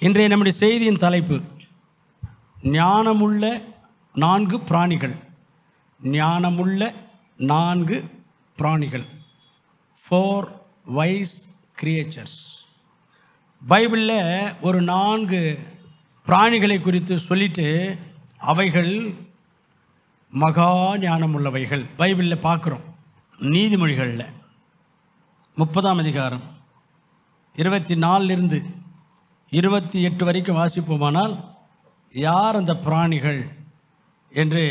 இன்றைய நம்முடைய செய்தியின் தலைப்பு ஞானமுள்ள 4 பிராணிகள். ஞானமுள்ள 4 பிராணிகள், 4 wise creatures. பைபிளில் ஒரு 4 பிராணிகளை குறித்து சொல்லிட்டு அவைகள் மகா ஞானமுள்ளவைகள். பைபிளில் பார்க்குறோம். நீதிமொழிகளில் 30ஆம் அதிகாரம் 24 28 வரைக்கும் வாசிப்போமானால் யார் அந்த பிராணிகள் என்று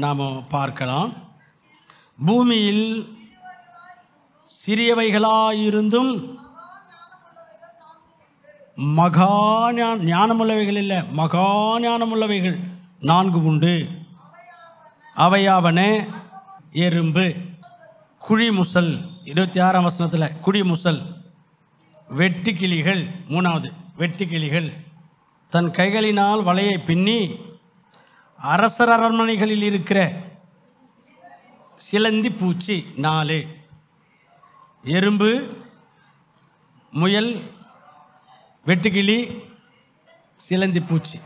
நாம் பார்க்கலாம். பூமியில் சிறியவைகளாயிருந்தும் மகா ஞானமுள்ளவைகள் இல்லை, மகா ஞானமுள்ளவைகள் 4 உண்டு. அவையாவன எறும்பு, குழிமுசல் 26ஆம் வசனத்தில் குழிமுசல், வெட்டுக்கிளிகள் 3வது வெட்டுக்கிளிகள், தன் கைகளினால் வலையை பின்னி அரசர் அரண்மனைகளில் இருக்கிற சிலந்தி பூச்சி 4. எறும்பு, முயல், வெட்டுக்கிளி, சிலந்தி பூச்சி,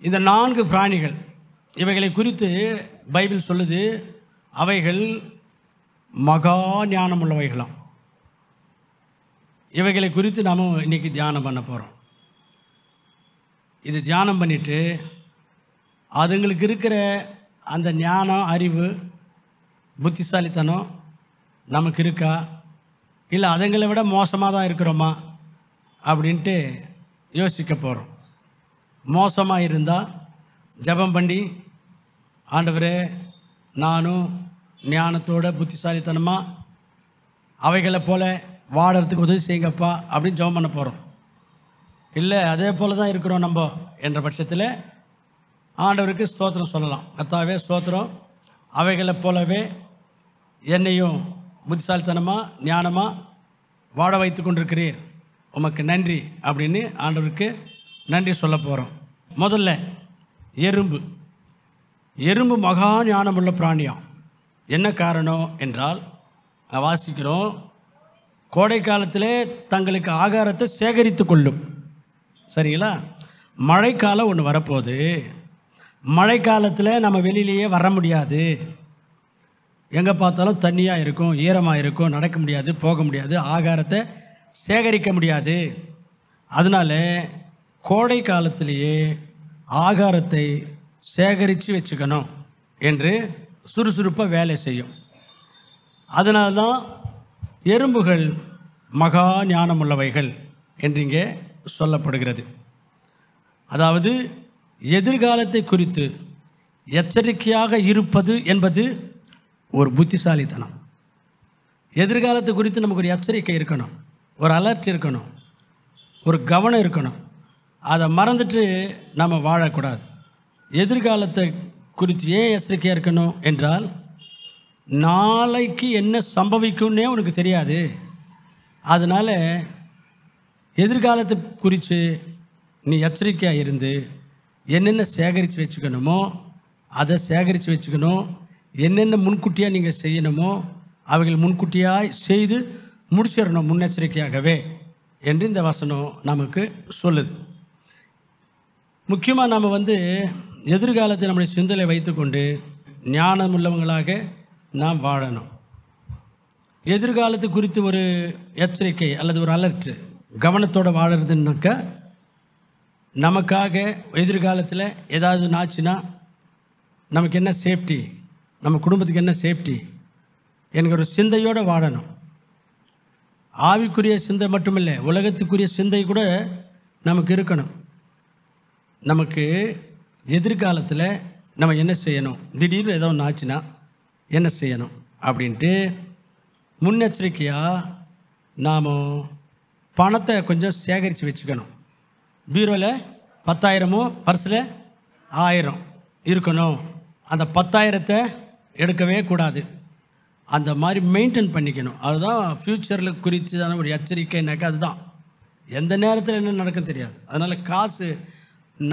இந்த 4 பிராணிகள். இவைகளை குறித்து பைபிள் சொல்லுது அவைகள் மகா ஞானம் உள்ளவைகளாம். இவைகளை குறித்து நாம் இன்றைக்கி தியானம் பண்ண போகிறோம். இது தியானம் பண்ணிவிட்டு அதுங்களுக்கு இருக்கிற அந்த ஞானம், அறிவு, புத்திசாலித்தனம் நமக்கு இருக்கா, இல்லை அதுங்களை விட மோசமாக தான் இருக்கிறோமா அப்படின்ட்டு யோசிக்க போகிறோம். மோசமாக இருந்தால் ஜெபம் பண்ணி, ஆண்டவரே நானும் ஞானத்தோட புத்திசாலித்தனமாக அவைகளை போல் வாடுறதுக்கு உதவி செய்யுங்கப்பா அப்படின்னு ஜெபம் பண்ண போகிறோம். இல்லை அதே போல் தான் இருக்கிறோம் நம்ம என்ற பட்சத்தில் ஆண்டவருக்கு ஸ்தோத்திரம் சொல்லலாம். கர்த்தாவே ஸ்தோத்திரம், அவைகளை போலவே என்னையும் புத்திசாலித்தனமாக ஞானமாக வாழ வைத்து கொண்டிருக்கிறீர், உமக்கு நன்றி அப்படின்னு ஆண்டவருக்கு நன்றி சொல்ல போகிறோம். முதல்ல எறும்பு. எறும்பு மகா ஞானமுள்ள பிராணியாம். என்ன காரணம் என்றால் வாசிக்கிறோம், கோடை காலத்திலே தங்களுக்கு ஆகாரத்தை சேகரித்து கொள்ளும். சரிங்களா? மழைக்காலம் ஒன்று வரப்போகுது. மழைக்காலத்தில் நம்ம வெளியிலேயே வர முடியாது, எங்கே பார்த்தாலும் தண்ணியாக இருக்கும், ஈரமாக இருக்கும், நடக்க முடியாது, போக முடியாது, ஆகாரத்தை சேகரிக்க முடியாது. அதனால் கோடை காலத்திலேயே ஆகாரத்தை சேகரித்து வச்சுக்கணும் என்று சுறுசுறுப்பாக வேலை செய்யும். அதனால்தான் எறும்புகள் மகா ஞானமுள்ளவைகள் என்று இங்கே சொல்லப்படுகிறது. அதாவது எதிர்காலத்தை குறித்து எச்சரிக்கையாக இருப்பது என்பது ஒரு புத்திசாலித்தனம். எதிர்காலத்தை குறித்து நமக்கு ஒரு எச்சரிக்கை இருக்கணும், ஒரு அலர்ட் இருக்கணும், ஒரு கவனம் இருக்கணும். அதை மறந்துட்டு நம்ம வாழக்கூடாது. எதிர்காலத்தை குறித்து ஏன் எச்சரிக்கையாக இருக்கணும் என்றால், நாளைக்கு என்ன சம்பவிக்கும்னே உனக்கு தெரியாது. அதனால் எதிர்காலத்தை குறித்து நீ எச்சரிக்கையாக இருந்து என்னென்ன சேகரித்து வச்சுக்கணுமோ அதை சேகரித்து வச்சுக்கணும். என்னென்ன முன்கூட்டியாக நீங்கள் செய்யணுமோ அவைகள் முன்கூட்டியாக செய்து முடிச்சிடணும் முன்னெச்சரிக்கையாகவே என்று இந்த வசனம் நமக்கு சொல்லுது. முக்கியமாக நாம் எதிர்காலத்தை நம்முடைய சிந்தனை வைத்துக்கொண்டு ஞானம் உள்ளவங்களாக நாம் வாழணும். எதிர்காலத்து குறித்து ஒரு எச்சரிக்கை அல்லது ஒரு அலர்ட், கவனத்தோடு வாழறதுன்னாக்கா, நமக்காக எதிர்காலத்தில் ஏதாவது ஆச்சுன்னா நமக்கு என்ன சேஃப்டி, நம்ம குடும்பத்துக்கு என்ன சேஃப்டி என்கிற ஒரு சிந்தையோடு வாழணும். ஆவிக்குரிய சிந்தை மட்டுமில்லை, உலகத்துக்குரிய சிந்தை கூட நமக்கு இருக்கணும். நமக்கு எதிர்காலத்தில் நம்ம என்ன செய்யணும், திடீர்னு ஏதோ ஒன்று ஆச்சுன்னா என்ன செய்யணும் அப்படின்ட்டு முன்னெச்சரிக்கையாக நாம் பணத்தை கொஞ்சம் சேகரித்து வச்சுக்கணும். பீரோவில் 10,000 பர்ஸில் 1000 இருக்கணும். அந்த 10,000 எடுக்கவே கூடாது. அந்த மாதிரி மெயின்டைன் பண்ணிக்கணும். அதுதான் ஃப்யூச்சரில் குறித்தான ஒரு எச்சரிக்கைனாக்கா அதுதான். எந்த நேரத்தில் என்ன நடக்கும் தெரியாது. அதனால் காசு,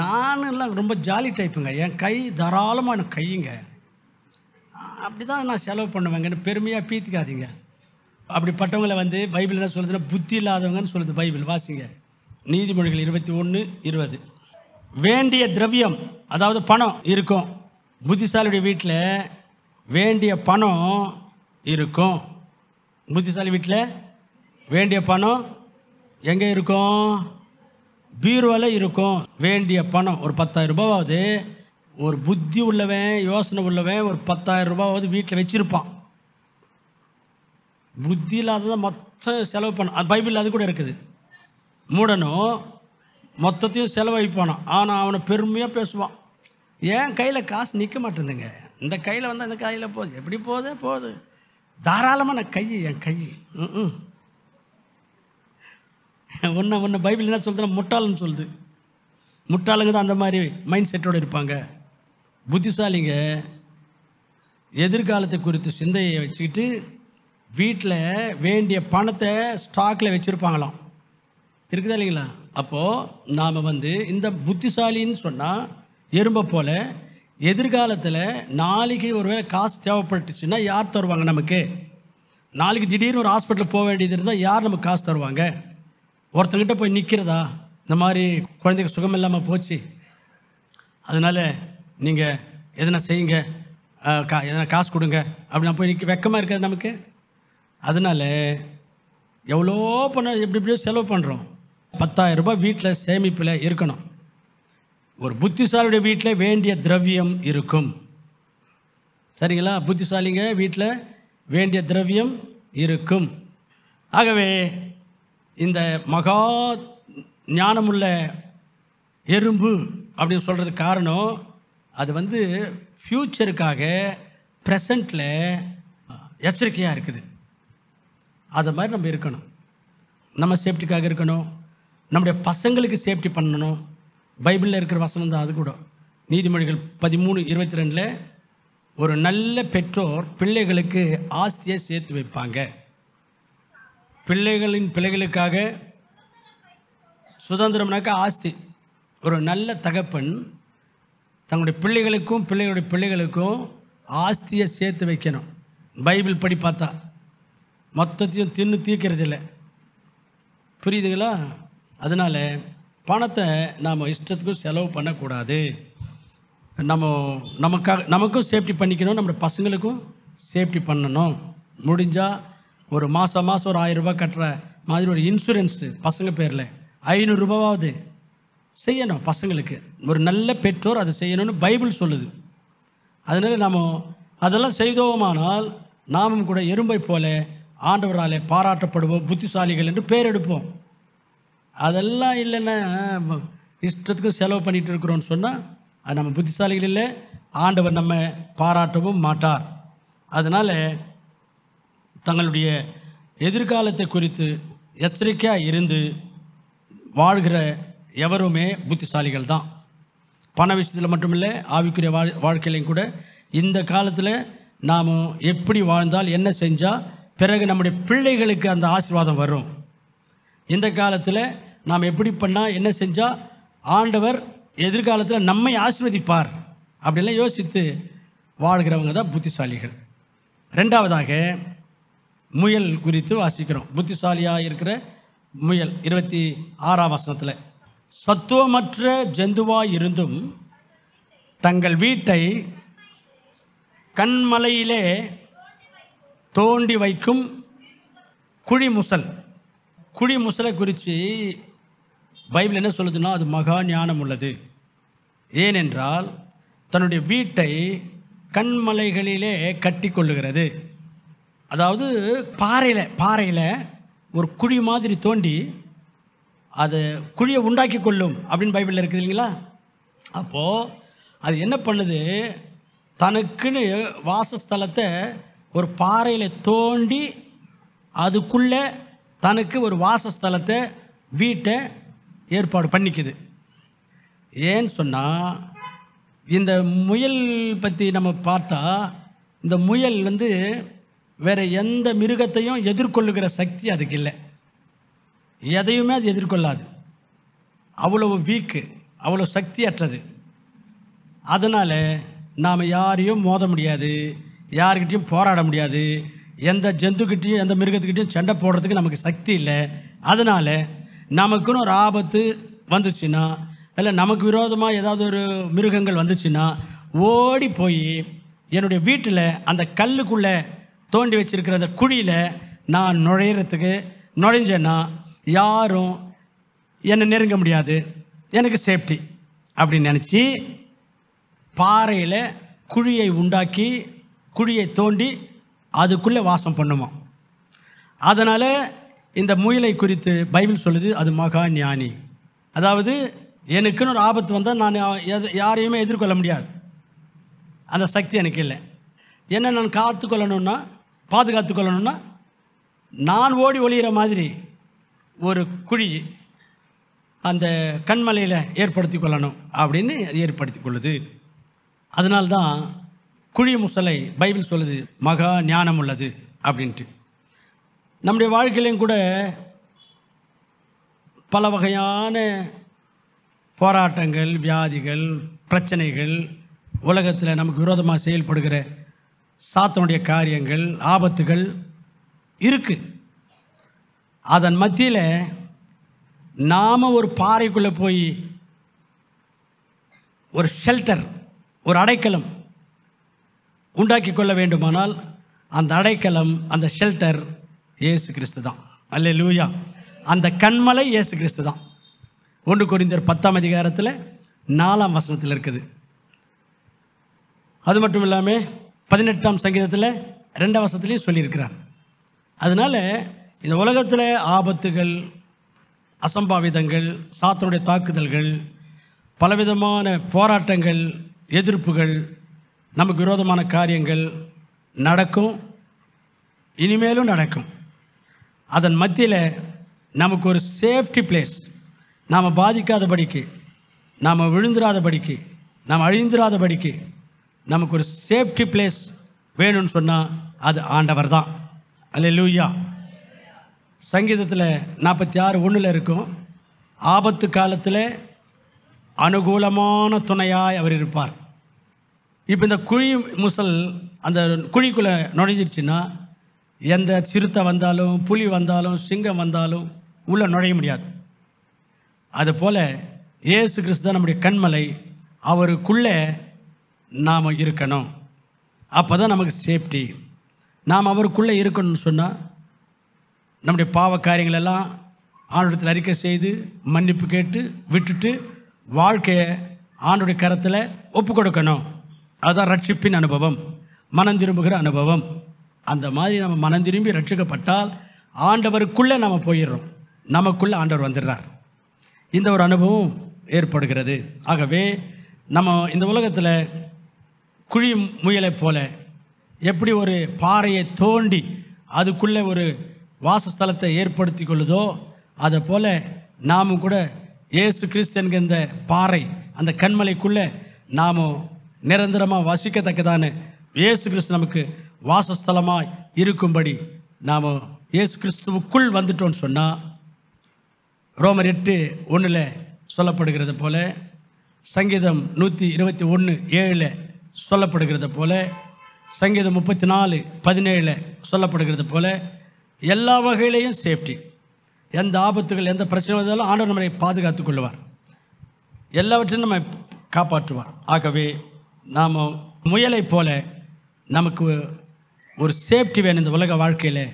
நானெல்லாம் ரொம்ப ஜாலி டைப்புங்க, என் கை தாராளமான கையுங்க, அப்படி தான் நான் செலவு பண்ணுவேங்கன்னு பெருமையாக பீத்திக்காதீங்க. அப்படிப்பட்டவங்களை பைபிள் என்ன சொல்லுதுன்னா புத்தி இல்லாதவங்கன்னு சொல்லுது பைபிள். வாசிங்க, நீதிமொழிகள் 21:20. வேண்டிய திரவியம், அதாவது பணம் இருக்கும். புத்திசாலியுடைய வீட்டில் வேண்டிய பணம் இருக்கும். புத்திசாலி வீட்டில் வேண்டிய பணம் எங்கே இருக்கும்? பீரோவில் இருக்கும். வேண்டிய பணம் ஒரு 10,000 ரூபாவது ஒரு புத்தி உள்ளவன், யோசனை உள்ளவன் ஒரு 10,000 ரூபாவது வீட்டில் வச்சுருப்பான். புத்தி இல்லாததான் மொத்தம் செலவு பண்ண. அது பைபிளில் அது கூட இருக்குது. மூடனும் மொத்தத்தையும் செலவழிப்பானோ, ஆனால் அவனை பெருமையாக பேசுவான். ஏன் கையில் காசு நிற்க மாட்டேங்குதுங்க, இந்த கையில் வந்து அந்த கையில் போகுது, எப்படி போகுது தாராளமான கை, என் கை. ஒன்று பைபிள் என்ன சொல்லுதுன்னா முட்டாளன்னு சொல்லுது. முட்டாளுங்க தான் அந்த மாதிரி மைண்ட் செட்டோடு இருப்பாங்க. புத்திசாலிங்க எதிர்காலத்தை குறித்து சிந்தையை வச்சுக்கிட்டு வீட்டில் வேண்டிய பணத்தை ஸ்டாக்கில் வச்சுருப்பாங்களாம். இருக்குதா இல்லைங்களா? அப்போது நாம் வந்து இந்த புத்திசாலின்னு சொன்னால் எறும்பை போல் எதிர்காலத்தில் நாளைக்கு ஒரு வேளை காசு தேவைப்பட்டுச்சுன்னா யார் தருவாங்க நமக்கு? நாளைக்கு திடீர்னு ஒரு ஹாஸ்பிட்டல் போக வேண்டியது இருந்தால் யார் நமக்கு காசு தருவாங்க? ஒருத்தங்கிட்ட போய் நிற்கிறதா, இந்த மாதிரி குழந்தைக்கு சுகம் இல்லாமல் போச்சு, அதனால் நீங்கள் எதனா செய்யுங்க, எதனா காசு கொடுங்க அப்படி போய் நிற்க வெக்கமாக இருக்காது நமக்கு. அதனால் எவ்வளோ பணம் எப்படியோ செலவு பண்ணுறோம். 10,000 ரூபாய் வீட்டில் சேமிப்பில் இருக்கணும். ஒரு புத்திசாலியுடைய வீட்டில் வேண்டிய திரவியம் இருக்கும். சரிங்களா? புத்திசாலிங்க வீட்டில் வேண்டிய திரவியம் இருக்கும். ஆகவே இந்த மகா ஞானமுள்ள எறும்பு அப்படின்னு சொல்கிறதுக்கு காரணம், அது வந்து ஃப்யூச்சருக்காக ப்ரெசண்ட்டில் எச்சரிக்கையாக இருக்குது. அதை மாதிரி நம்ம இருக்கணும். நம்ம சேஃப்டிக்காக இருக்கணும், நம்முடைய பசங்களுக்கு சேஃப்டி பண்ணணும். பைபிளில் இருக்கிற வசனம் தான் அது கூட. நீதிமொழிகள் 13:22 ஒரு நல்ல பெற்றோர் பிள்ளைகளுக்கு ஆஸ்தியை சேர்த்து வைப்பாங்க. பிள்ளைகளுக்காக சுதந்திரம்னாக்கா ஆஸ்தி. ஒரு நல்ல தகப்பன் தங்களுடைய பிள்ளைகளுக்கும் பிள்ளைகளுடைய பிள்ளைகளுக்கும் ஆஸ்தியை சேர்த்து வைக்கணும். பைபிள் படி பார்த்தா மொத்தத்தையும் தின்னு தீர்க்கிறது இல்லை. புரியுதுங்களா? அதனால் பணத்தை நாம் இஷ்டத்துக்கும் செலவு பண்ணக்கூடாது. நமக்கும் சேஃப்டி பண்ணிக்கணும், நம்ம பசங்களுக்கும் சேஃப்டி பண்ணணும். முடிஞ்சால் ஒரு மாதம் ஒரு 1000 ரூபாய் கட்டுற மாதிரி ஒரு இன்சூரன்ஸு பசங்க பேரில் 500 ரூபாவது செய்யணும் பசங்களுக்கு. ஒரு நல்ல பெற்றோர் அதை செய்யணும்னு பைபிள் சொல்லுது. அதனால் நாம் அதெல்லாம் செய்தோமானால் நாமும் கூட எறும்பை போல ஆண்டவராலே பாராட்டப்படுவோம், புத்திசாலிகள் என்று பேர் எடுப்போம். அதெல்லாம் இல்லைன்னா இஷ்டத்துக்கு செலவு பண்ணிகிட்டு இருக்கிறோன்னு சொன்னால் அது நம்ம புத்திசாலிகள் இல்லை, ஆண்டவர் நம்ம பாராட்டவும் மாட்டார். அதனால் தங்களுடைய எதிர்காலத்தை குறித்து எச்சரிக்கையாக இருந்து வாழ்கிற எவருமே புத்திசாலிகள் தான். பண விஷயத்தில் மட்டுமில்லை, ஆவிக்குரிய வாழ்க்கையிலையும் கூட இந்த காலத்தில் நாம் எப்படி வாழ்ந்தால், என்ன செஞ்சால் பிறகு நம்முடைய பிள்ளைகளுக்கு அந்த ஆசீர்வாதம் வரும். இந்த காலத்தில் நாம் எப்படி பண்ணால், என்ன செஞ்சால் ஆண்டவர் எதிர்காலத்தில் நம்மை ஆசீர்வதிப்பார் அப்படிலாம் யோசித்து வாழ்கிறவங்க தான் புத்திசாலிகள். ரெண்டாவதாக முயல் குறித்து வாசிக்கிறோம். புத்திசாலியாக இருக்கிற முயல் 26ஆம் வசனத்தில், சத்துவமற்ற ஜந்துவாய் இருந்தும் தங்கள் வீட்டை கண்மலையிலே தோண்டி வைக்கும் குழிமுசலை குறித்து பைபிள் என்ன சொல்லுதுன்னா, அது மகா ஞானம் உள்ளது. ஏனென்றால் தன்னுடைய வீட்டை கண்மலைகளிலே கட்டி கொள்ளுகிறது. அதாவது பாறையில் ஒரு குழி மாதிரி தோண்டி அது குழியை உண்டாக்கி கொள்ளும் அப்படின்னு பைபிளில் இருக்குது இல்லைங்களா? அப்போது அது என்ன பண்ணுது, தனக்குன்னு வாசஸ்தலத்தை ஒரு பாறையில் தோண்டி அதுக்குள்ளே தனக்கு ஒரு வாசஸ்தலத்தை வீட்டை ஏற்பாடு பண்ணிக்குது. ஏன்னு சொன்னால், இந்த முயல் பற்றி நம்ம பார்த்தா, இந்த முயல் வந்து வேறு எந்த மிருகத்தையும் எதிர்கொள்ளுகிற சக்தி அதுக்கு இல்லை. எதையுமே அது எதிர்கொள்ளாது. அவ்வளவு வீக்கு, அவ்வளோ சக்தியற்றது. அதனால் நாம் யாரையும் மோத முடியாது, யார்கிட்டையும் போராட முடியாது, எந்த ஜந்துக்கிட்டையும் எந்த மிருகத்துக்கிட்டையும் சண்டை போடுறதுக்கு நமக்கு சக்தி இல்லை. அதனால் நமக்குன்னு ஒரு ஆபத்து வந்துச்சுன்னா, இல்லை நமக்கு விரோதமாக ஏதாவது ஒரு மிருகங்கள் வந்துச்சுன்னா, ஓடி போய் என்னுடைய வீட்டில் அந்த கல்லுக்குள்ளே தோண்டி வச்சிருக்கிற அந்த குழியில் நான் நுழைஞ்சேன்னா யாரும் என்னை நெருங்க முடியாது, எனக்கு சேஃப்டி அப்படின்னு நினச்சி பாறையில் குழியை உண்டாக்கி குழியை தோண்டி அதுக்குள்ளே வாசம் பண்ணுமா. அதனால் இந்த முயலை குறித்து பைபிள் சொல்லுது, அது மகா ஞானி. அதாவது எனக்குன்னு ஒரு ஆபத்து வந்தால் நான் யாரையுமே எதிர்கொள்ள முடியாது, அந்த சக்தி எனக்கு இல்லை. என்ன நான் பாதுகாத்து கொள்ளணும்னா நான் ஓடி ஒளிகிற மாதிரி ஒரு குழி அந்த கண்மலையில் ஏற்படுத்தி கொள்ளணும் அப்படின்னு ஏற்படுத்தி கொள்ளுது. அதனால்தான் குழி முசலை பைபிள் சொல்லுது மகா ஞானம் உள்ளது அப்படின்ட்டு. நம்முடைய வாழ்க்கையிலையும் கூட பல வகையான போராட்டங்கள், வியாதிகள், பிரச்சனைகள், உலகத்தில் நமக்கு விரோதமாக செயல்படுகிற சாத்தனுடைய காரியங்கள், ஆபத்துகள் இருக்குது. அதன் மத்தியில் நாம் ஒரு பாறைக்குள்ளே போய் ஒரு ஷெல்டர், ஒரு அடைக்கலம் உண்டாக்கி கொள்ள வேண்டுமானால் அந்த அடைக்கலம், அந்த ஷெல்டர் இயேசு கிறிஸ்து தான். அல்லேலூயா. அந்த கண்மலை இயேசு கிறிஸ்து தான். 1 கொரிந்தியர் 10ஆம் அதிகாரத்தில் 4ஆம் வசனத்தில் இருக்குது. அது மட்டும் இல்லாமல் 18ஆம் சங்கீதத்தில் 2ஆம் வசனத்துலேயும் சொல்லியிருக்கிறார். அதனால் இந்த உலகத்தில் ஆபத்துகள், அசம்பாவிதங்கள், சாத்தனுடைய தாக்குதல்கள், பலவிதமான போராட்டங்கள், எதிர்ப்புகள், நமக்கு விரோதமான காரியங்கள் நடக்கும், இனிமேலும் நடக்கும். அதன் மத்தியில் நமக்கு ஒரு சேஃப்டி பிளேஸ், நாம் பாதிக்காதபடிக்கு, நாம் விழுந்துராதபடிக்கு, நாம் அழிந்துராதபடிக்கு நமக்கு ஒரு சேஃப்டி பிளேஸ் வேணும்னு சொன்னால் அது ஆண்டவர் தான். அல்லேலூயா. சங்கீதத்தில் 46:1 இருக்கும், ஆபத்து காலத்தில் அனுகூலமான துணையாய் அவர் இருப்பார். இப்போ இந்த குழி முசல் அந்த குழிக்குள்ளே நுழைஞ்சிருச்சுன்னா எந்த சிறுத்தை வந்தாலும், புலி வந்தாலும், சிங்கம் வந்தாலும் உள்ளே நுழைய முடியாது. அதுபோல் இயேசு கிறிஸ்து தான் நம்முடைய கண்மலை. அவருக்குள்ளே நாம் இருக்கணும், அப்போ தான் நமக்கு சேஃப்டி. நாம் அவருக்குள்ளே இருக்கணும்னு சொன்னால் நம்முடைய பாவ காரியங்களெல்லாம் ஆண்டவரிடத்தில் அறிக்கை செய்து மன்னிப்பு கேட்டு விட்டுட்டு வாழ்க்கையை ஆண்டவருடைய கரத்தில் ஒப்பு கொடுக்கணும். அதுதான் ரட்சிப்பின் அனுபவம், மனம் திரும்புகிற அனுபவம். அந்த மாதிரி நம்ம மனம் திரும்பி ரட்சிக்கப்பட்டால் ஆண்டவருக்குள்ளே நாம் போயிடுறோம், நமக்குள்ளே ஆண்டவர் வந்துடுறார். இந்த ஒரு அனுபவம் ஏற்படுகிறது. ஆகவே நம்ம இந்த உலகத்தில் குழி முயலை போல எப்படி ஒரு பாறையை தோண்டி அதுக்குள்ளே ஒரு வாசஸ்தலத்தை ஏற்படுத்தி கொள்ளுதோ, அதை போல் நாமும் கூட இயேசு கிறிஸ்து என்கிற இந்த பாறை, அந்த கண்மலைக்குள்ளே நாம் நிரந்தரமாக வசிக்கத்தக்கதான இயேசு கிறிஸ்து நமக்கு வாசஸ்தலமாக இருக்கும்படி நாம் இயேசு கிறிஸ்துவுக்குள் வந்துட்டோன்னு சொன்னால், ரோமர் 8:1 சொல்லப்படுகிறது போல, சங்கீதம் 121:7 சொல்லப்படுகிறது போல, சங்கீதம் 34:17 சொல்லப்படுகிறது போல, எல்லா வகையிலையும் சேஃப்டி. எந்த ஆபத்துகள், எந்த பிரச்சனை வந்தாலும் ஆண்டவர் நம்மை பாதுகாத்து கொள்வார், எல்லாவற்றையும் நம்ம காப்பாற்றுவார். ஆகவே நாம் முயலை போல நமக்கு ஒரு சேஃப்டி வேணும் இந்த உலக வாழ்க்கையில்,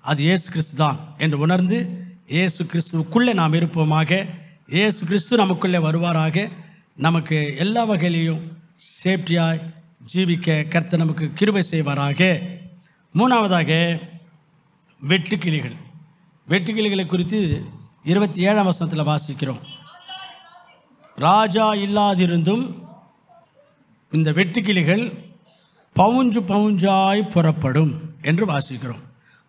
அது இயேசு கிறிஸ்து தான் என்று உணர்ந்து இயேசு கிறிஸ்துவுக்குள்ளே நாம் இருப்போமாக. இயேசு கிறிஸ்து நமக்குள்ளே வருவாராக. நமக்கு எல்லா வகையிலையும் சேஃப்டியாய் ஜீவிக்க கர்த்தர் நமக்கு கிருபை செய்வாராக. மூணாவதாக வெட்டுக்கிளிகள். வெட்டுக்கிளிகளை குறித்து 27ஆம் வசனத்தில் வாசிக்கிறோம். ராஜா இல்லாதிருந்தும் இந்த வெட்டுக்கிளிகள் பவுஞ்சு பவுஞ்சாய் புறப்படும் என்று வாசிக்கிறோம்.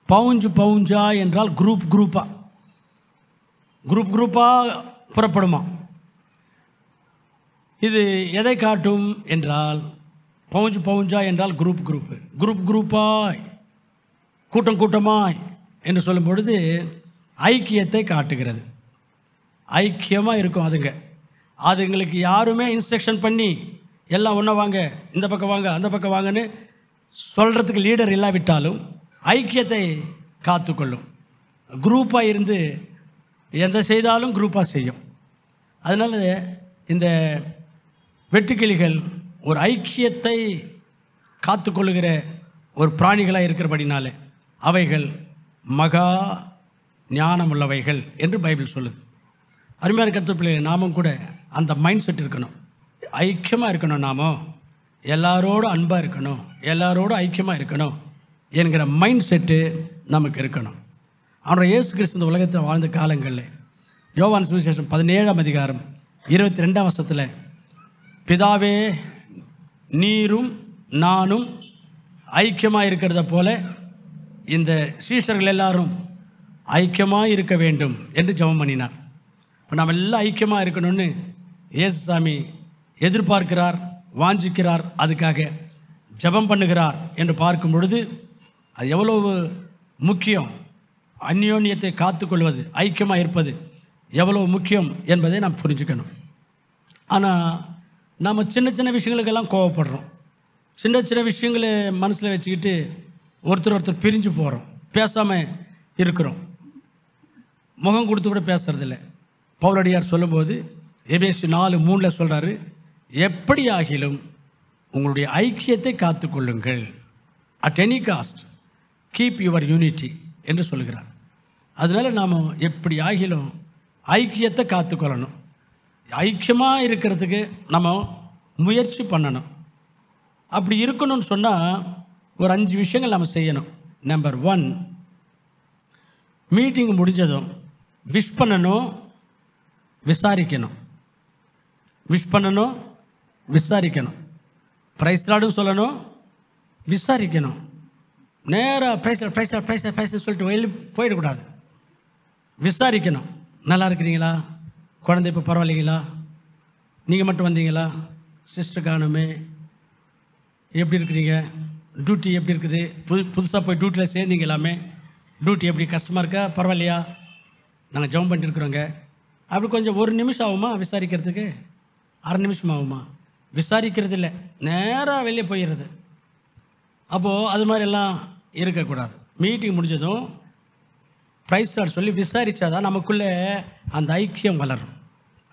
பவுஞ்சு பவுஞ்சாய் என்றால் குரூப் குரூப்பாக புறப்படுமா. இது எதை காட்டும் என்றால், பவுஞ்சு பவுஞ்சாய் என்றால் குரூப்பாய், கூட்டமாய் என்று சொல்லும் பொழுது ஐக்கியத்தை காட்டுகிறது. ஐக்கியமாக இருக்கும் அதுங்களுக்கு யாருமே இன்ஸ்ட்ரக்ஷன் பண்ணி எல்லாம் ஒன்றா வாங்க, இந்த பக்கம் வாங்க, அந்த பக்கம் வாங்கன்னு சொல்கிறதுக்கு லீடர் இல்லாவிட்டாலும் ஐக்கியத்தை காத்துக்கொள்ளும். குரூப்பாக இருந்து எந்த செய்தாலும் குரூப்பாக செய்யும். அதனால் இந்த வெட்டுக்கிளிகள் ஒரு ஐக்கியத்தை காத்துக்கொள்ளுகிற ஒரு பிராணிகளாக இருக்கிறபடினாலே அவைகள் மகா ஞானமுள்ளவைகள் என்று பைபிள் சொல்லுது. அருமையான கர்த்தர் பிள்ளைகள், நாமும் கூட அந்த மைண்ட் செட் இருக்கணும். ஐக்கியமாக இருக்கணும், நாமும் எல்லாரோடும் அன்பாக இருக்கணும், எல்லாரோடும் ஐக்கியமாக இருக்கணும் என்கிற மைண்ட் செட்டு நமக்கு இருக்கணும். அவனுடைய இயேசு கிறிஸ்து இந்த உலகத்தை வாழ்ந்த காலங்களில் யோவான் சுவிசேஷம் 17ஆம் அதிகாரம் 22ஆம் வசனத்தில், பிதாவே நீரும் நானும் ஐக்கியமாக இருக்கிறத போல இந்த சீஷர்கள் எல்லாரும் ஐக்கியமாக இருக்க வேண்டும் என்று ஜெபம் பண்ணினார். இப்போ நாம் எல்லாம் ஐக்கியமாக இருக்கணும்னு இயேசுசாமி எதிர்பார்க்கிறார், வாஞ்சிக்கிறார், அதுக்காக ஜெபம் பண்ணுகிறார் என்று பார்க்கும் பொழுது அது எவ்வளவு முக்கியம். அந்யோன்யத்தை காத்துக்கொள்வது, ஐக்கியமாக இருப்பது எவ்வளவு முக்கியம் என்பதை நாம் புரிஞ்சுக்கணும். ஆனால் நாம் சின்ன சின்ன விஷயங்களுக்கெல்லாம் கோவப்படுறோம். சின்ன சின்ன விஷயங்களை மனசில் வச்சுக்கிட்டு ஒருத்தர் பிரிஞ்சு போகிறோம், பேசாமல் இருக்கிறோம், முகம் கொடுத்து கூட பேசுறதில்லை. பவுலடியார் சொல்லும்போது எபேசியர் 4:3 சொல்கிறாரு, எப்படி ஆகிலும் உங்களுடைய ஐக்கியத்தை காத்துக்கொள்ளுங்கள், at any cost keep your unity என்று சொல்கிறார். அதனால் நாம் எப்படி ஆகிலும் ஐக்கியத்தை காத்துக்கொள்ளணும். ஐக்கியமாக இருக்கிறதுக்கு நம்ம முயற்சி பண்ணணும். அப்படி இருக்கணும்னு சொன்னால் ஒரு 5 விஷயங்கள் நம்ம செய்யணும். நம்பர் 1, மீட்டிங் முடிஞ்சதும் விஷ் பண்ணணும், விசாரிக்கணும். விஷ் பண்ணணும், விசாரிக்கணும். பிரைஸ் லார்டும் சொல்லணும், விசாரிக்கணும். நேராக பிரைஸ் சொல்லிட்டு போயிடக்கூடாது. விசாரிக்கணும். நல்லா இருக்கிறீங்களா, குழந்தை இப்போ பரவாயில்லைங்களா, நீங்கள் மட்டும் வந்தீங்களா, சிஸ்டர் காணுமே, எப்படி இருக்கிறீங்க, டியூட்டி எப்படி இருக்குது, புதுசாக போய் டியூட்டியில் சேர்ந்தீங்களாமே, டியூட்டி எப்படி கஷ்டமாக இருக்கா, பரவாயில்லையா, நாங்கள் ஜெபம் பண்ணிட்டு இருக்கிறோங்க. அப்படி கொஞ்சம் 1 நிமிஷம் ஆகுமா விசாரிக்கிறதுக்கு, அரை நிமிஷம் ஆகுமா, விசாரிக்கிறது இல்லை, நேராக வெளியே போயிடுறது. அப்போது அது மாதிரிலாம் இருக்கக்கூடாது. மீட்டிங் முடிஞ்சதும் ப்ரைஸ் லார்ட் சொல்லி விசாரித்தாதான் நமக்குள்ளே அந்த ஐக்கியம் வளரும்,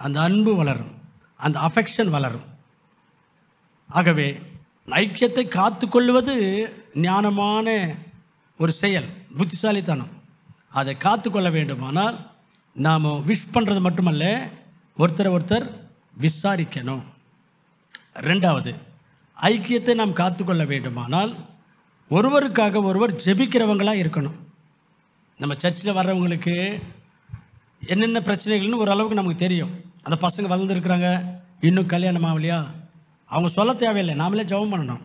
அந்த அன்பு வளரும், அந்த அஃபெக்ஷன் வளரும். ஆகவே ஐக்கியத்தை காத்துக்கொள்வது ஞானமான ஒரு செயல், புத்திசாலித்தனம். அதை காத்துக்கொள்ள வேண்டுமானால் நாம் விஷ் பண்ணுறது மட்டுமல்ல, ஒருத்தர் விசாரிக்கணும். 2வது, ஐக்கியத்தை நாம் காத்துக்கொள்ள வேண்டுமானால் ஒருவருக்காக ஒருவர் ஜெபிக்கிறவங்களாக இருக்கணும். நம்ம சர்ச்சில் வர்றவங்களுக்கு என்னென்ன பிரச்சனைகள்னு ஓரளவுக்கு நமக்கு தெரியும். அந்த பசங்க வளர்ந்துருக்குறாங்க, இன்னும் கல்யாணம் ஆகலையா, அவங்க சொல்ல தேவையில்லை, நாமளே ஜெபம் பண்ணணும்.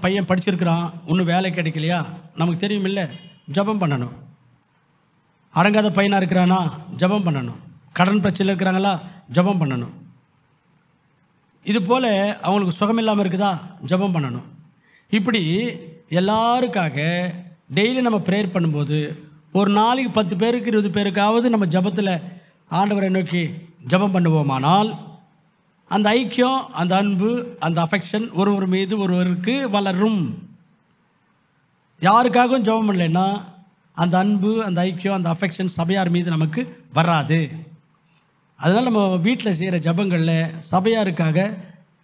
பையன் படிச்சிருக்கிறான், இன்னும் வேலை கிடைக்கலையா, நமக்கு தெரியும் இல்லை, ஜெபம் பண்ணணும். அடங்காத பையனாக இருக்கிறானா, ஜெபம் பண்ணணும். கடன் பிரச்சனை இருக்கிறாங்களா, ஜெபம் பண்ணணும். இது போல் அவங்களுக்கு சுகம் இல்லாமல் இருக்குதா, ஜெபம் பண்ணணும். இப்படி எல்லாருக்காக டெய்லி நம்ம ப்ரேயர் பண்ணும்போது ஒரு நாளைக்கு 10 பேருக்கு 20 பேருக்காவது நம்ம ஜெபத்தில் ஆண்டவரை நோக்கி ஜெபம் பண்ணுவோமானால் அந்த ஐக்கியம், அந்த அன்பு, அந்த அஃபெக்ஷன் ஒருவர் மீது ஒருவருக்கு வளரும். யாருக்காகவும் ஜெபம் பண்ணலைன்னா அந்த அன்பு, அந்த ஐக்கியம், அந்த அஃபெக்ஷன் சபையார் மீது நமக்கு வராது. அதனால் நம்ம வீட்டில் செய்கிற ஜெபங்களில் சபையாருக்காக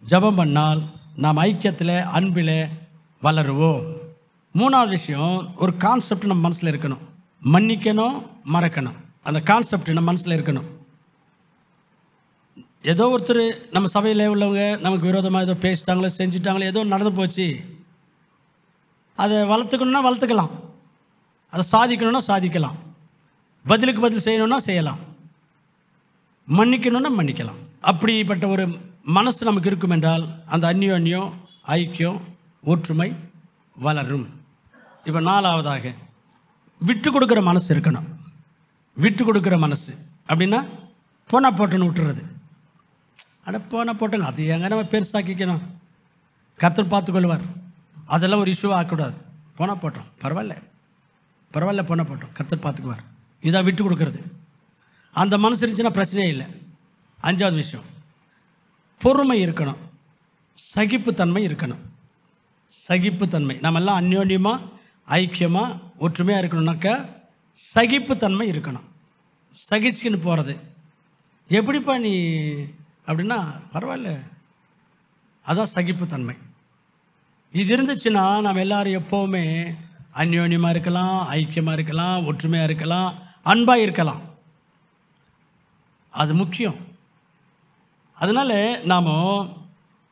ஜெபம் பண்ணால் நாம் ஐக்கியத்தில், அன்பில் வளருவோம். 3வது விஷயம், ஒரு கான்செப்ட் நம்ம மனசில் இருக்கணும். மன்னிக்கணும், மறக்கணும். அந்த கான்செப்ட் நம்ம மனசில் இருக்கணும். ஏதோ ஒருத்தர் நம்ம சபையில் உள்ளவங்க நமக்கு விரோதமாக ஏதோ பேசிட்டாங்களோ, செஞ்சுட்டாங்களோ, ஏதோ நடந்து போச்சு, அதை வளர்த்துக்கணுன்னா வளர்த்துக்கலாம், அதை சாதிக்கணுன்னா சாதிக்கலாம், பதிலுக்கு பதில் செய்யணுன்னா செய்யலாம், மன்னிக்கணுன்னா மன்னிக்கலாம். அப்படிப்பட்ட ஒரு மனசு நமக்கு இருக்கும் என்றால் அந்த அந்யோன்யம், ஐக்கியம், ஒற்றுமை வளரும். இப்போ 4வதாக விட்டு கொடுக்குற மனசு இருக்கணும். விட்டு கொடுக்குற மனசு அப்படின்னா போனா போட்டோன்னு விட்டுறது. போனா போட்டோங்க, அது எங்கே நம்ம பெருசாக்கிக்கணும், கர்த்தர் பார்த்துக்கொள்வார், அதெல்லாம் ஒரு இஷ்யூவாக ஆக்கக்கூடாது. போனால் போட்டோம், பரவாயில்ல போனால் போட்டோம், கர்த்தர் பார்த்துக்குவார். இதான் விட்டு கொடுக்கறது. அந்த மனசு இருந்துச்சுன்னா பிரச்சனையே இல்லை. 5வது விஷயம், பொறுமை இருக்கணும், சகிப்புத்தன்மை இருக்கணும். சகிப்புத்தன்மை, நம்ம எல்லாம் அந்யோன்யமாக, ஐக்கியமாக, ஒற்றுமையாக இருக்கணும்னாக்கா சகிப்புத்தன்மை இருக்கணும். சகிச்சுக்கின்னு போகிறது. எப்படிப்பா நீ அப்படின்னா, பரவாயில்ல, அதான் சகிப்புத்தன்மை. இது இருந்துச்சுன்னா நம்ம எல்லோரும் எப்போவுமே அந்யோன்யமாக இருக்கலாம், ஐக்கியமாக இருக்கலாம், ஒற்றுமையாக இருக்கலாம், அன்பாக இருக்கலாம். அது முக்கியம். அதனால் நாம்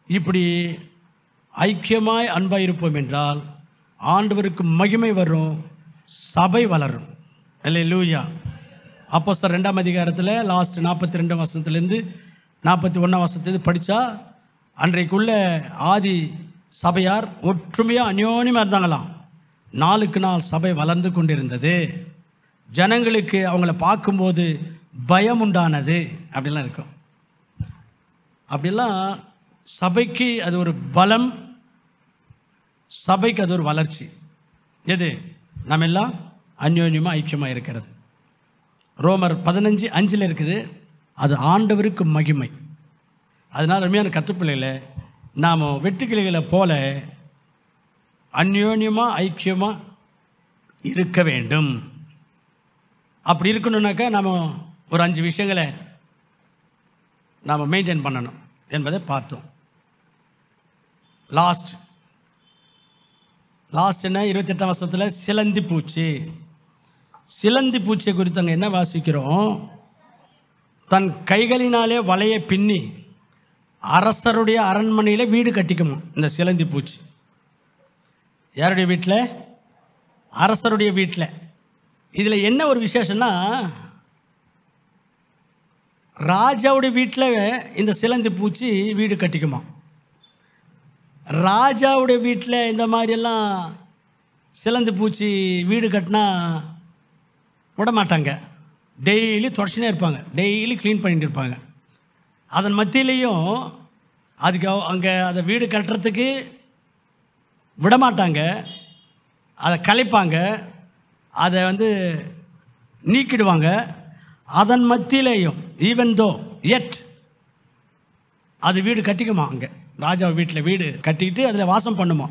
இப்படி ஐக்கியமாய் அன்பாக இருப்போம் என்றால் ஆண்டவருக்கு மகிமை வரும், சபை வளரும். அல்லேலூயா. அப்போஸ்தலர் 2ஆம் அதிகாரத்தில் லாஸ்ட் 42 வசனத்துலேருந்து 41 வசனத்துலேருந்து படித்தா அன்றைக்குள்ள ஆதி சபையார் ஒற்றுமையாக அந்யோன்யமாக இருந்தாங்களாம். நாளுக்கு நாள் சபை வளர்ந்து கொண்டிருந்தது. ஜனங்களுக்கு அவங்கள பார்க்கும்போது பயம் உண்டானது. அப்படிலாம் இருக்கும். அப்படிலாம் சபைக்கு அது ஒரு பலம், சபைக்கு அது ஒரு வளர்ச்சி. எது? நம்ம எல்லாம் அந்யோன்யமாக ஐக்கியமாக இருக்கிறது. ரோமர் 15:5 இருக்குது, அது ஆண்டவருக்கு மகிமை. அதனால் அருமையான கற்றுப்பிள்ளைகளை நாம் வெட்டுக்கிளிகளை போல அந்யோன்யமாக ஐக்கியமாக இருக்க வேண்டும். அப்படி இருக்கணுன்னாக்கா நாம் ஒரு 5 விஷயங்களை நாம் மெயின்டைன் பண்ணணும் என்பதை பார்த்தோம். லாஸ்ட் என்ன 28ஆம் வசனத்தில் சிலந்தி பூச்சி. சிலந்தி பூச்சியை குறித்து அங்கே என்ன வாசிக்கிறோம்? தன் கைகளினாலே வலையை பின்னி அரசருடைய அரண்மனையில் வீடு கட்டிக்குமா இந்த சிலந்தி பூச்சி. யாருடைய வீட்டில்? அரசருடைய வீட்டில். இதில் என்ன ஒரு விசேஷம்னா, ராஜாவுடைய வீட்டில் இந்த சிலந்தி பூச்சி வீடு கட்டிக்குமா. ராஜாவுடைய வீட்டில் இந்த மாதிரியெல்லாம் சிலந்தி பூச்சி வீடு கட்டினா விட மாட்டாங்க. டெய்லி தொடச்சினே இருப்பாங்க, டெய்லி க்ளீன் பண்ணிட்டு இருப்பாங்க. அதன் மத்தியிலையும் அதுக்கு அங்கே அதை வீடு கட்டுறதுக்கு விட மாட்டாங்க. அதை கலைப்பாங்க, அதை நீக்கிடுவாங்க. அதன் மத்தியிலேயும் ஈவன் தோ எட் அது வீடு கட்டிக்குமா. அங்கே ராஜா வீட்டில் வீடு கட்டிக்கிட்டு அதில் வாசம் பண்ணுமா.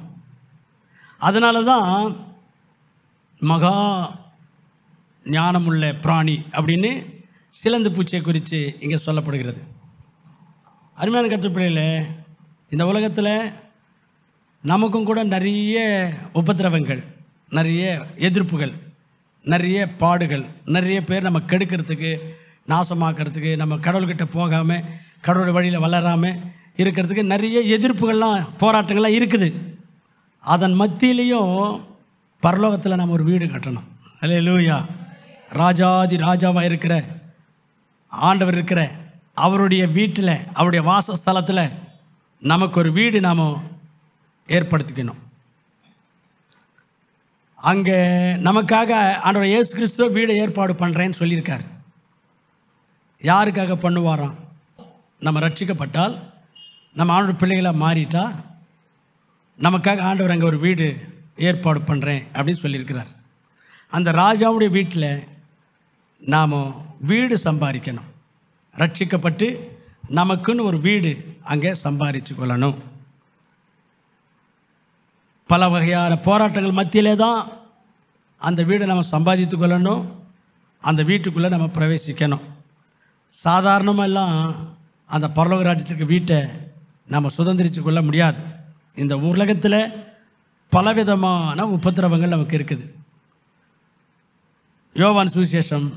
அதனால தான் மகா ஞானமுள்ள பிராணி அப்படின்னு சிலந்தி பூச்சியை குறித்து இங்கே சொல்லப்படுகிறது. அருமையான கற்றுப்பிள்ளையில், இந்த உலகத்தில் நமக்கும் கூட நிறைய உபத்திரவங்கள், நிறைய எதிர்ப்புகள், நிறைய பாடுகள், நிறைய பேர் நம்ம கெடுக்கிறதுக்கு, நாசமாக்கிறதுக்கு, நம்ம கடவுள்கிட்ட போகாமல் கடவுள் வழியில் வளராமல் இருக்கிறதுக்கு நிறைய எதிர்ப்புகள்லாம், போராட்டங்கள்லாம் இருக்குது. அதன் மத்தியிலையும் பரலோகத்தில் நம்ம ஒரு வீடு கட்டணும். அல்லேலூயா. ராஜாதி ராஜாவாக இருக்கிற ஆண்டவர் இருக்கிற அவருடைய வீட்டில், அவருடைய வாசஸ்தலத்தில் நமக்கு ஒரு வீடு நாம் ஏற்படுத்திக்கணும். அங்கே நமக்காக ஆண்டவர் இயேசு கிறிஸ்துவ வீடை ஏற்பாடு பண்ணுறேன்னு சொல்லியிருக்கார். யாருக்காக பண்ணுவாராம்? நம்ம ரட்சிக்கப்பட்டால், நம்ம ஆண்டவர் பிள்ளைகளாக மாறிட்டா நமக்காக ஆண்டவர் அங்கே ஒரு வீடு ஏற்பாடு பண்ணுறேன் அப்படின்னு சொல்லியிருக்கிறார். அந்த ராஜாவுடைய வீட்டில் நாம் வீடு சம்பாதிக்கணும். ரட்சிக்கப்பட்டு நமக்குன்னு ஒரு வீடு அங்கே சம்பாதிச்சு கொள்ளணும். பல வகையான போராட்டங்கள் மத்தியிலே தான் அந்த வீடை நம்ம சம்பாதித்து கொள்ளணும். அந்த வீட்டுக்குள்ளே நம்ம பிரவேசிக்கணும். சாதாரணமெல்லாம் அந்த பரலோக ராஜ்யத்துக்கு வீட்டை நம்ம சுதந்திரித்து கொள்ள முடியாது. இந்த உலகத்தில் பலவிதமான உபத்திரவங்கள் நமக்கு இருக்குது. யோவான் சுவிசேஷம்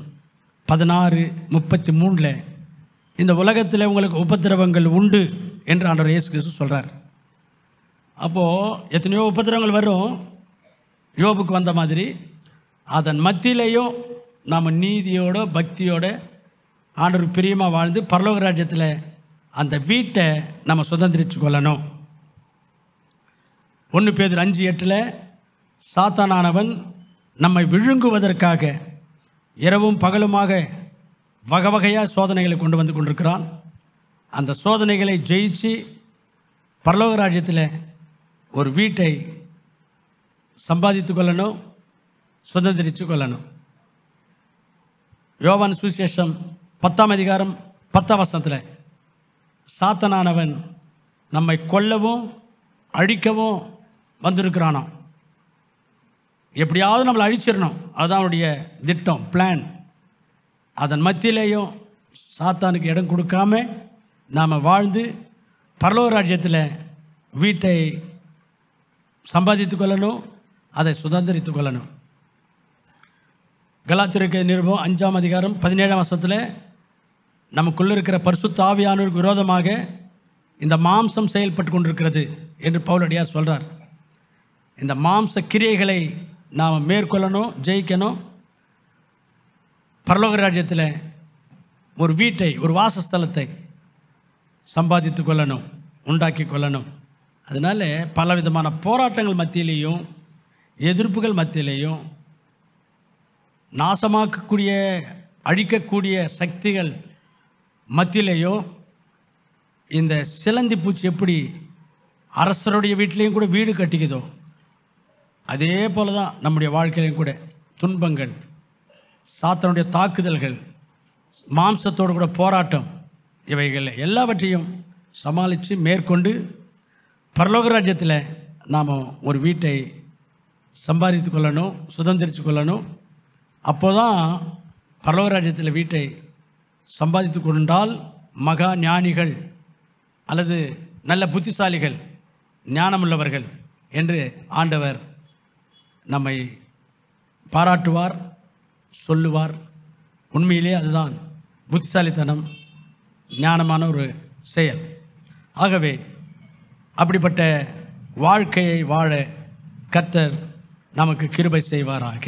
16:33 இந்த உலகத்தில் உங்களுக்கு உபத்திரவங்கள் உண்டு என்று ஆண்டவர் இயேசு கிறிஸ்து சொல்கிறார். அப்போது எத்தனையோ உபத்திரவங்கள் வரும், யோபுக்கு வந்த மாதிரி. அதன் மத்தியிலையும் நாம் நீதியோட பக்தியோட ஆண்டவர் பிரியமாக வாழ்ந்து பரலோக ராஜ்யத்தில் அந்த வீட்டை நம்ம சுதந்திரித்து கொள்ளணும். 1 பேதுரு 5:8 சாத்தானானவன் நம்மை விழுங்குவதற்காக இரவும் பகலுமாக வகை வகையாக சோதனைகளை கொண்டு வந்து கொண்டிருக்கிறான். அந்த சோதனைகளை ஜெயிச்சு பரலோக ராஜ்யத்தில் ஒரு வீட்டை சம்பாதித்து கொள்ளணும், சுதந்திரித்து கொள்ளணும். யோவான் சுவிசேஷம் 10ஆம் அதிகாரம் 10ஆம் வசனத்தில் சாத்தானானவன் நம்மை கொல்லவும் அழிக்கவும் வந்திருக்கிறானாம். எப்படியாவது நம்மளை அழிச்சிடணும், அதுதான் அவனுடைய திட்டம், பிளான். அதன் மத்தியிலேயும் சாத்தானுக்கு இடம் கொடுக்காம நாம் வாழ்ந்து பரலோக ராஜ்யத்தில் வீட்டை சம்பாதித்து கொள்ளணும், அதை சுதந்திரித்து கொள்ளணும். கலாத்தியருக்கு நிருபம் 5ஆம் அதிகாரம் 17ஆம் வசனத்தில் நமக்குள்ளே இருக்கிற பரிசுத்த ஆவியானவருக்கு விரோதமாக இந்த மாம்சம் செயல்பட்டு கொண்டிருக்கிறது என்று பவுலடியார் சொல்கிறார். இந்த மாம்ச கிரியைகளை நாம் மேற்கொள்ளணும், ஜெயிக்கணும். பரலோக ராஜ்யத்தில் ஒரு வீட்டை, ஒரு வாசஸ்தலத்தை சம்பாதித்து கொள்ளணும், உண்டாக்கி கொள்ளணும். அதனால் பலவிதமான போராட்டங்கள் மத்தியிலேயும் எதிர்ப்புகள் மத்தியிலேயும் நாசமாக்கக்கூடிய அழிக்கக்கூடிய சக்திகள் மத்தியிலேயும் இந்த சிலந்தி பூச்சி எப்படி அரசருடைய வீட்டிலையும் கூட வீடு கட்டிக்குதோ அதே போல தான் நம்முடைய வாழ்க்கையிலையும் கூட துன்பங்கள், சாத்தானுடைய தாக்குதல்கள், மாம்சத்தோடு கூட போராட்டம், இவைகள் எல்லாவற்றையும் சமாளித்து மேற்கொண்டு பரலோக ராஜ்யத்தில் நாம் ஒரு வீட்டை சம்பாதித்து கொள்ளணும், சுதந்திரித்து கொள்ளணும். அப்போ தான் பரலோக ராஜ்யத்தில் வீட்டை சம்பாதித்து கொண்டால் மகா ஞானிகள் அல்லது நல்ல புத்திசாலிகள், ஞானமுள்ளவர்கள் என்று ஆண்டவர் நம்மை பாராட்டுவார், சொல்லுவார். உண்மையிலே அதுதான் புத்திசாலித்தனம், ஞானமான ஒரு செயல். ஆகவே அப்படிப்பட்ட வாழ்க்கையை வாழ கர்த்தர் நமக்கு கிருபை செய்வாராக.